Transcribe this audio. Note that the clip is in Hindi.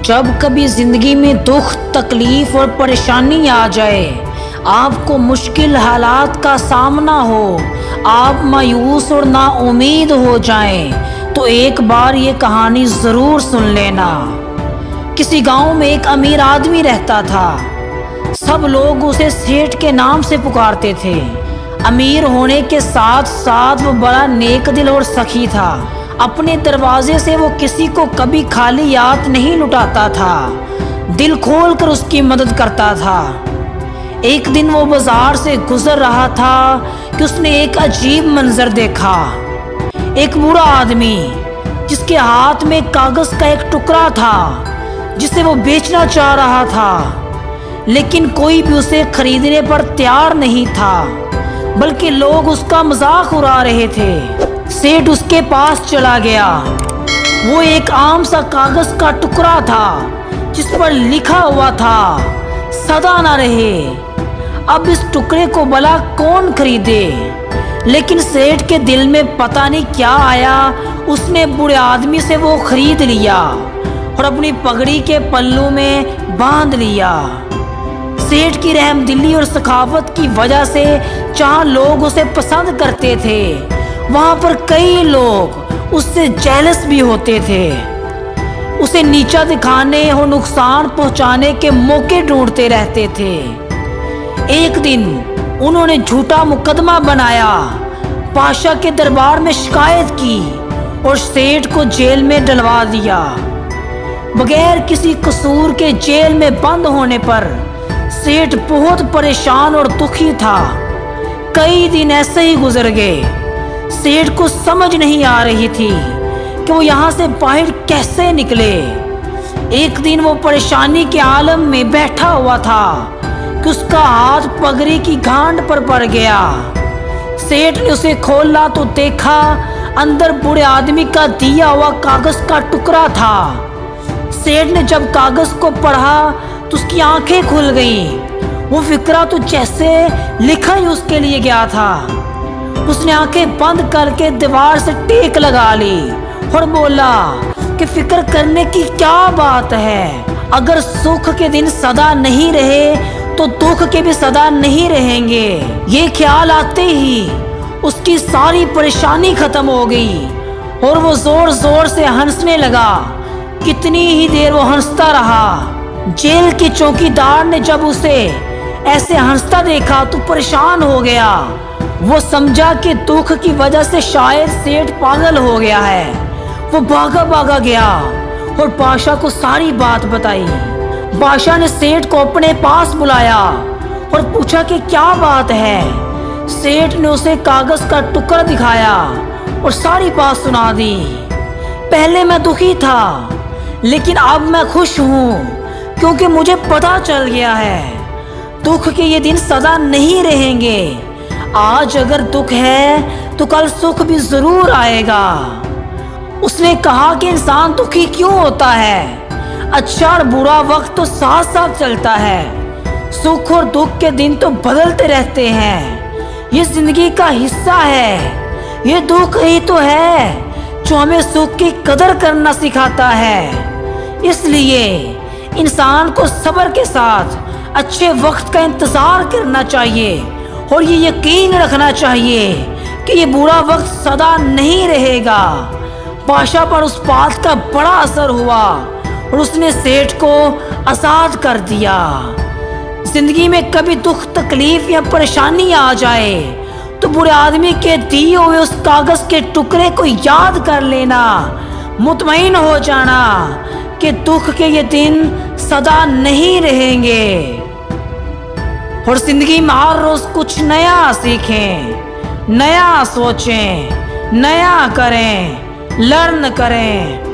जब कभी जिंदगी में दुख, तकलीफ और परेशानी आ जाए, आपको मुश्किल हालात का सामना हो, आप मायूस और नाउम्मीद हो जाएं, तो एक बार ये कहानी ज़रूर सुन लेना। किसी गांव में एक अमीर आदमी रहता था। सब लोग उसे सेठ के नाम से पुकारते थे। अमीर होने के साथ साथ वो बड़ा नेक दिल और सखी था। अपने दरवाजे से वो किसी को कभी खाली हाथ नहीं लुटाता था, दिल खोल कर उसकी मदद करता था। एक दिन वो बाजार से गुजर रहा था कि उसने एक अजीब मंजर देखा। एक बूढ़ा आदमी जिसके हाथ में कागज का एक टुकड़ा था, जिसे वो बेचना चाह रहा था, लेकिन कोई भी उसे खरीदने पर तैयार नहीं था, बल्कि लोग उसका मजाक उड़ा रहे थे। सेठ उसके पास चला गया। वो एक आम सा कागज का टुकड़ा था जिस पर लिखा हुआ था, सदा ना रहे। अब इस टुकड़े को भला कौन खरीदे? लेकिन सेठ के दिल में पता नहीं क्या आया, उसने बूढ़े आदमी से वो खरीद लिया और अपनी पगड़ी के पल्लू में बांध लिया। सेठ की रहमदिली और सखावत की वजह से जहाँ लोग उसे पसंद करते थे, वहाँ पर कई लोग उससे जेलस भी होते थे। उसे नीचा दिखाने और नुकसान पहुँचाने के मौके ढूंढते रहते थे। एक दिन उन्होंने झूठा मुकदमा बनाया, बादशाह के दरबार में शिकायत की और सेठ को जेल में डलवा दिया। बगैर किसी कसूर के जेल में बंद होने पर सेठ बहुत परेशान और दुखी था। कई दिन ऐसे ही गुजर गए। सेठ को समझ नहीं आ रही थी कि वो यहाँ से बाहर कैसे निकले। एक दिन वो परेशानी के आलम में बैठा हुआ था कि उसका हाथ पगड़ी की गांठ पर पड़ गया। सेठ ने उसे खोला तो देखा अंदर बूढ़े आदमी का दिया हुआ कागज का टुकड़ा था। सेठ ने जब कागज को पढ़ा तो उसकी आंखें खुल गईं। वो फिक्रा तो जैसे लिखा ही उसके लिए गया था। उसने आंखें बंद करके दीवार से टेक लगा ली और बोला कि फिक्र करने की क्या बात है। अगर सुख के दिन सदा नहीं रहे तो दुख के भी सदा नहीं रहेंगे। ये ख्याल आते ही उसकी सारी परेशानी खत्म हो गई और वो जोर जोर से हंसने लगा। कितनी ही देर वो हंसता रहा। जेल के चौकीदार ने जब उसे ऐसे हंसता देखा तो परेशान हो गया। वो समझा कि दुख की वजह से शायद सेठ पागल हो गया है। वो भागा भागा गया और बादशाह को सारी बात बताई। बादशाह ने सेठ को अपने पास बुलाया और पूछा कि क्या बात है। सेठ ने उसे कागज का टुकड़ा दिखाया और सारी बात सुना दी। पहले मैं दुखी था, लेकिन अब मैं खुश हूँ क्योंकि मुझे पता चल गया है दुख के ये दिन सदा नहीं रहेंगे। आज अगर दुख है तो कल सुख भी जरूर आएगा। उसने कहा कि इंसान दुखी क्यों होता है? अच्छा और बुरा वक्त तो साथ साथ चलता है। सुख और दुख के दिन तो बदलते रहते हैं। ये जिंदगी का हिस्सा है। ये दुख ही तो है जो हमें सुख की कदर करना सिखाता है। इसलिए इंसान को सब्र के साथ अच्छे वक्त का इंतजार करना चाहिए और ये यकीन रखना चाहिए कि ये बुरा वक्त सदा नहीं रहेगा। बादशाह पर उस बात का बड़ा असर हुआ और उसने सेठ को आजाद कर दिया। जिंदगी में कभी दुख, तकलीफ या परेशानी आ जाए तो बुरे आदमी के दिए हुए उस कागज के टुकड़े को याद कर लेना, मुतमईन हो जाना कि दुख के ये दिन सदा नहीं रहेंगे। और जिंदगी में हर रोज कुछ नया सीखें, नया सोचें, नया करें, लर्न करें।